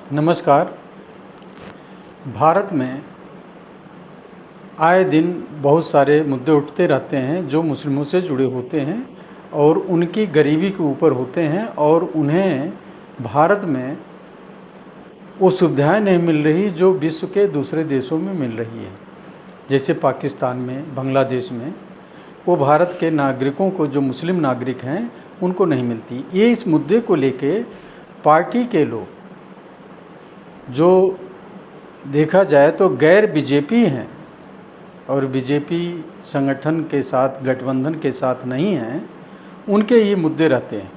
नमस्कार। भारत में आए दिन बहुत सारे मुद्दे उठते रहते हैं जो मुस्लिमों से जुड़े होते हैं और उनकी गरीबी के ऊपर होते हैं और उन्हें भारत में वो सुविधाएं नहीं मिल रही जो विश्व के दूसरे देशों में मिल रही है। जैसे पाकिस्तान में, बांग्लादेश में वो भारत के नागरिकों को, जो मुस्लिम नागरिक हैं, उनको नहीं मिलती। ये इस मुद्दे को लेके पार्टी के लोग, जो देखा जाए तो गैर बीजेपी हैं और बीजेपी संगठन के साथ, गठबंधन के साथ नहीं हैं, उनके ये मुद्दे रहते हैं।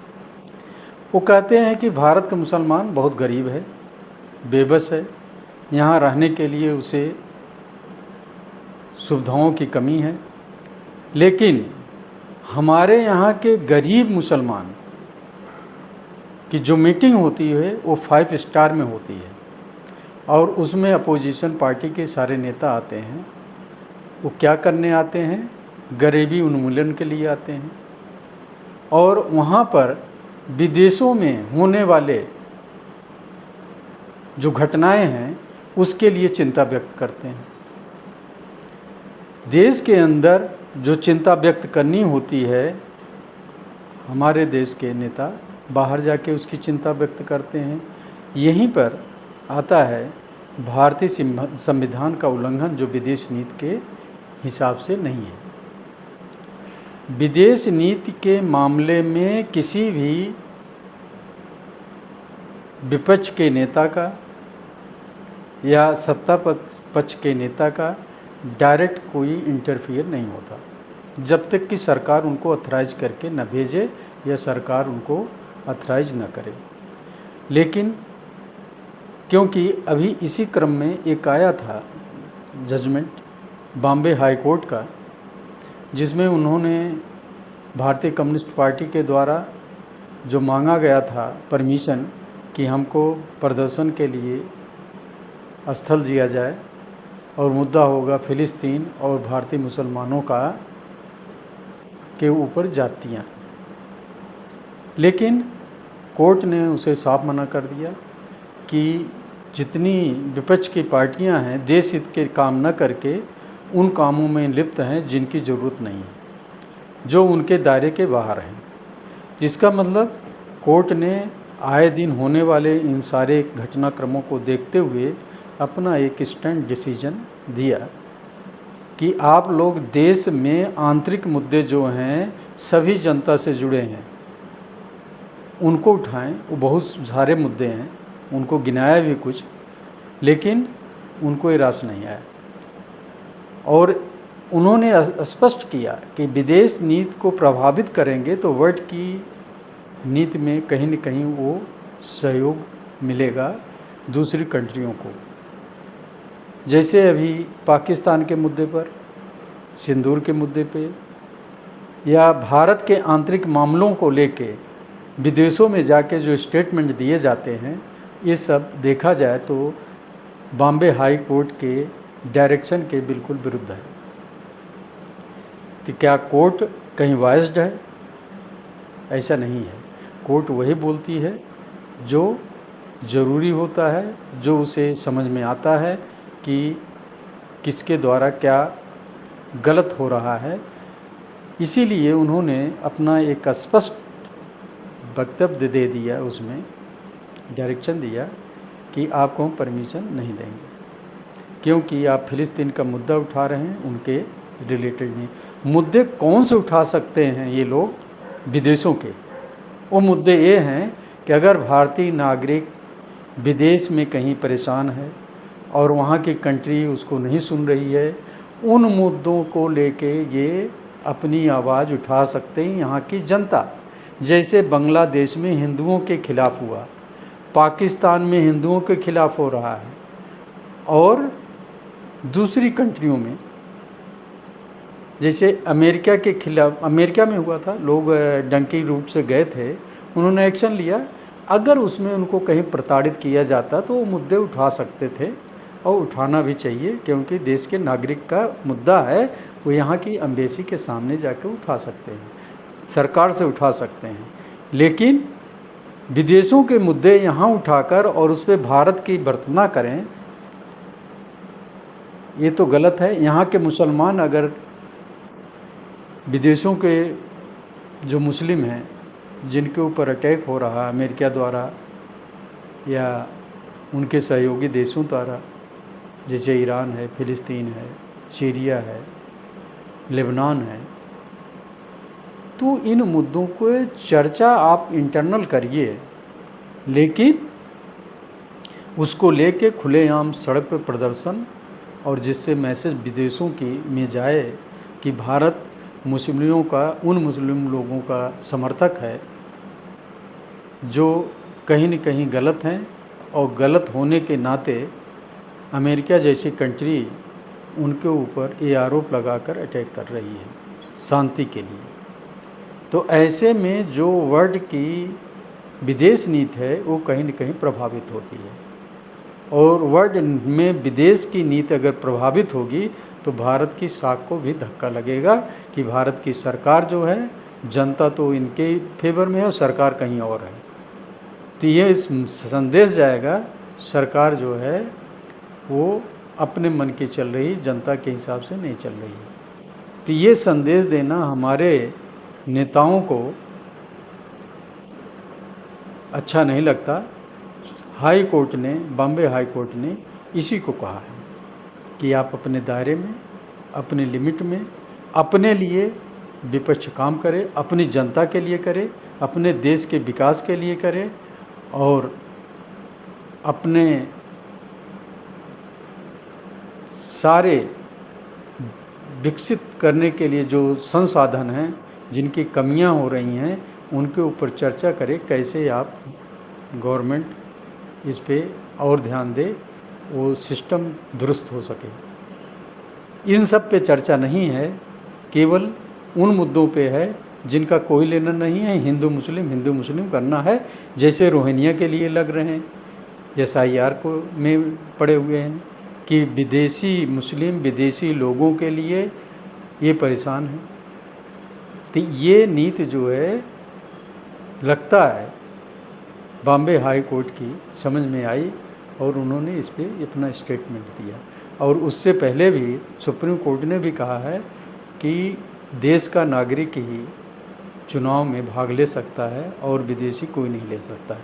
वो कहते हैं कि भारत का मुसलमान बहुत गरीब है, बेबस है, यहाँ रहने के लिए उसे सुविधाओं की कमी है। लेकिन हमारे यहाँ के गरीब मुसलमान की जो मीटिंग होती है वो 5 स्टार में होती है और उसमें अपोजिशन पार्टी के सारे नेता आते हैं। वो क्या करने आते हैं? गरीबी उन्मूलन के लिए आते हैं और वहाँ पर विदेशों में होने वाले जो घटनाएं हैं उसके लिए चिंता व्यक्त करते हैं। देश के अंदर जो चिंता व्यक्त करनी होती है, हमारे देश के नेता बाहर जाके उसकी चिंता व्यक्त करते हैं। यहीं पर आता है भारतीय संविधान का उल्लंघन, जो विदेश नीति के हिसाब से नहीं है। विदेश नीति के मामले में किसी भी विपक्ष के नेता का या सत्ता पक्ष के नेता का डायरेक्ट कोई इंटरफियर नहीं होता, जब तक कि सरकार उनको अथराइज करके न भेजे या सरकार उनको अथराइज न करे। लेकिन क्योंकि अभी इसी क्रम में एक आया था जजमेंट बॉम्बे हाई कोर्ट का, जिसमें उन्होंने भारतीय कम्युनिस्ट पार्टी के द्वारा जो मांगा गया था परमिशन कि हमको प्रदर्शन के लिए स्थल दिया जाए और मुद्दा होगा फ़िलिस्तीन और भारतीय मुसलमानों का के ऊपर जातियाँ। लेकिन कोर्ट ने उसे साफ मना कर दिया कि जितनी विपक्ष की पार्टियां हैं देश हित के काम न करके उन कामों में लिप्त हैं जिनकी ज़रूरत नहीं है, जो उनके दायरे के बाहर हैं। जिसका मतलब कोर्ट ने आए दिन होने वाले इन सारे घटनाक्रमों को देखते हुए अपना एक स्टैंड डिसीजन दिया कि आप लोग देश में आंतरिक मुद्दे जो हैं सभी जनता से जुड़े हैं उनको उठाएं। वो बहुत सारे मुद्दे हैं, उनको गिनाया भी कुछ, लेकिन उनको ये रास नहीं आया। और उन्होंने स्पष्ट किया कि विदेश नीति को प्रभावित करेंगे तो वर्ल्ड की नीति में कहीं न कहीं वो सहयोग मिलेगा दूसरी कंट्रियों को। जैसे अभी पाकिस्तान के मुद्दे पर, सिंदूर के मुद्दे पे, या भारत के आंतरिक मामलों को लेके विदेशों में जाके जो स्टेटमेंट दिए जाते हैं, ये सब देखा जाए तो बॉम्बे हाई कोर्ट के डायरेक्शन के बिल्कुल विरुद्ध है। तो क्या कोर्ट कहीं वाइज्ड है? ऐसा नहीं है। कोर्ट वही बोलती है जो ज़रूरी होता है, जो उसे समझ में आता है कि किसके द्वारा क्या गलत हो रहा है। इसीलिए उन्होंने अपना एक स्पष्ट वक्तव्य दे दिया, उसमें डायरेक्शन दिया कि आपको हम परमिशन नहीं देंगे, क्योंकि आप फ़िलिस्तीन का मुद्दा उठा रहे हैं, उनके रिलेटेड नहीं। मुद्दे कौन से उठा सकते हैं ये लोग विदेशों के? वो मुद्दे ये हैं कि अगर भारतीय नागरिक विदेश में कहीं परेशान है और वहाँ की कंट्री उसको नहीं सुन रही है, उन मुद्दों को लेके ये अपनी आवाज़ उठा सकते हैं यहाँ की जनता। जैसे बांग्लादेश में हिंदुओं के खिलाफ़ हुआ, पाकिस्तान में हिंदुओं के खिलाफ़ हो रहा है, और दूसरी कंट्रियों में जैसे अमेरिका के खिलाफ़, अमेरिका में हुआ था, लोग डंकी रूट से गए थे, उन्होंने एक्शन लिया। अगर उसमें उनको कहीं प्रताड़ित किया जाता तो वो मुद्दे उठा सकते थे और उठाना भी चाहिए, क्योंकि देश के नागरिक का मुद्दा है। वो यहाँ की एम्बेसी के सामने जाकर उठा सकते हैं, सरकार से उठा सकते हैं। लेकिन विदेशों के मुद्दे यहाँ उठाकर और उस पर भारत की भर्त्सना करें, ये तो गलत है। यहाँ के मुसलमान अगर विदेशों के जो मुस्लिम हैं जिनके ऊपर अटैक हो रहा है अमेरिका द्वारा या उनके सहयोगी देशों द्वारा, जैसे ईरान है, फ़िलिस्तीन है, सीरिया है, लेबनान है, तो इन मुद्दों को चर्चा आप इंटरनल करिए, लेकिन उसको लेके खुलेआम सड़क पर प्रदर्शन, और जिससे मैसेज विदेशों की में जाए कि भारत मुस्लिमों का, उन मुस्लिम लोगों का समर्थक है जो कहीं न कहीं गलत हैं, और गलत होने के नाते अमेरिका जैसी कंट्री उनके ऊपर ये आरोप लगाकर अटैक कर रही है शांति के लिए। तो ऐसे में जो वर्ल्ड की विदेश नीति है वो कहीं न कहीं प्रभावित होती है, और वर्ल्ड में विदेश की नीति अगर प्रभावित होगी तो भारत की साख को भी धक्का लगेगा कि भारत की सरकार जो है, जनता तो इनके फेवर में है और सरकार कहीं और है। तो ये इस संदेश जाएगा सरकार जो है वो अपने मन की चल रही, जनता के हिसाब से नहीं चल रही है। तो ये संदेश देना हमारे नेताओं को अच्छा नहीं लगता। हाई कोर्ट ने, बॉम्बे हाई कोर्ट ने इसी को कहा है कि आप अपने दायरे में, अपने लिमिट में, अपने लिए विपक्ष काम करे, अपनी जनता के लिए करे, अपने देश के विकास के लिए करे, और अपने सारे विकसित करने के लिए जो संसाधन हैं, जिनकी कमियां हो रही हैं, उनके ऊपर चर्चा करें कैसे आप गवर्नमेंट इस पे और ध्यान दे, वो सिस्टम दुरुस्त हो सके। इन सब पे चर्चा नहीं है, केवल उन मुद्दों पे है जिनका कोई लेना नहीं है। हिंदू मुस्लिम करना है, जैसे रोहिंग्या के लिए लग रहे हैं, SIR को में पड़े हुए हैं कि विदेशी मुस्लिम, विदेशी लोगों के लिए ये परेशान है। तो ये नीति जो है लगता है बॉम्बे हाई कोर्ट की समझ में आई, और उन्होंने इस पे अपना स्टेटमेंट दिया। और उससे पहले भी सुप्रीम कोर्ट ने भी कहा है कि देश का नागरिक ही चुनाव में भाग ले सकता है और विदेशी कोई नहीं ले सकता है।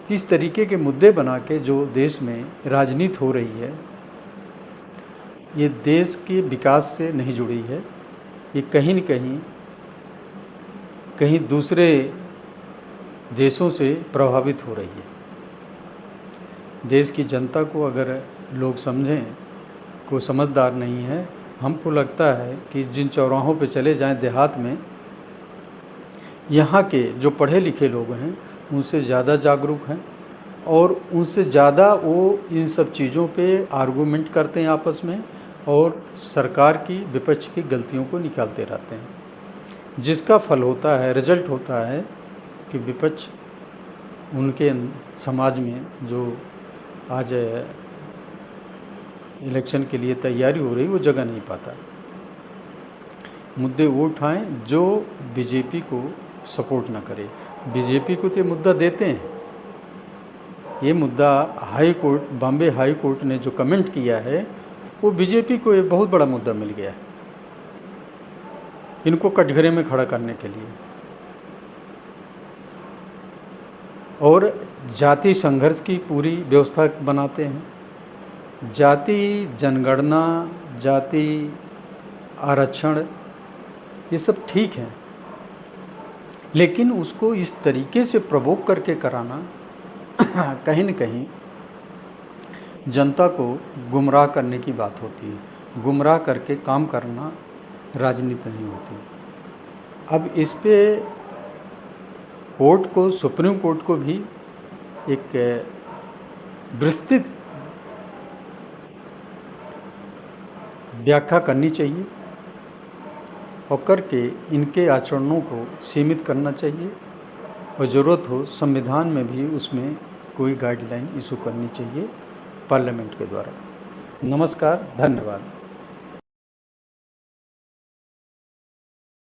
इस तरीके के मुद्दे बना के जो देश में राजनीति हो रही है, ये देश के विकास से नहीं जुड़ी है। ये कहीं न कहीं दूसरे देशों से प्रभावित हो रही है। देश की जनता को अगर लोग समझें, को समझदार नहीं है, हमको लगता है कि जिन चौराहों पे चले जाएं देहात में, यहाँ के जो पढ़े लिखे लोग हैं उनसे ज़्यादा जागरूक हैं, और उनसे ज़्यादा वो इन सब चीज़ों पे आर्गूमेंट करते हैं आपस में, और सरकार की, विपक्ष की गलतियों को निकालते रहते हैं, जिसका फल होता है, रिजल्ट होता है कि विपक्ष उनके समाज में जो आज इलेक्शन के लिए तैयारी हो रही वो जगह नहीं पाता। मुद्दे वो उठाएं जो बीजेपी को सपोर्ट ना करे। बीजेपी को तो ये मुद्दा देते हैं, ये मुद्दा high court, Bombay high court ने जो कमेंट किया है वो बीजेपी को एक बहुत बड़ा मुद्दा मिल गया है, इनको कटघरे में खड़ा करने के लिए। और जाति संघर्ष की पूरी व्यवस्था बनाते हैं। जाति जनगणना, जाति आरक्षण, ये सब ठीक है, लेकिन उसको इस तरीके से प्रवोक करके कराना कहीं न कहीं जनता को गुमराह करने की बात होती है। गुमराह करके काम करना राजनीति नहीं होती। अब इस पे कोर्ट को, सुप्रीम कोर्ट को भी एक विस्तृत व्याख्या करनी चाहिए, और करके इनके आचरणों को सीमित करना चाहिए, और ज़रूरत हो संविधान में भी उसमें कोई गाइडलाइन इशू करनी चाहिए पार्लियामेंट के द्वारा। नमस्कार, धन्यवाद।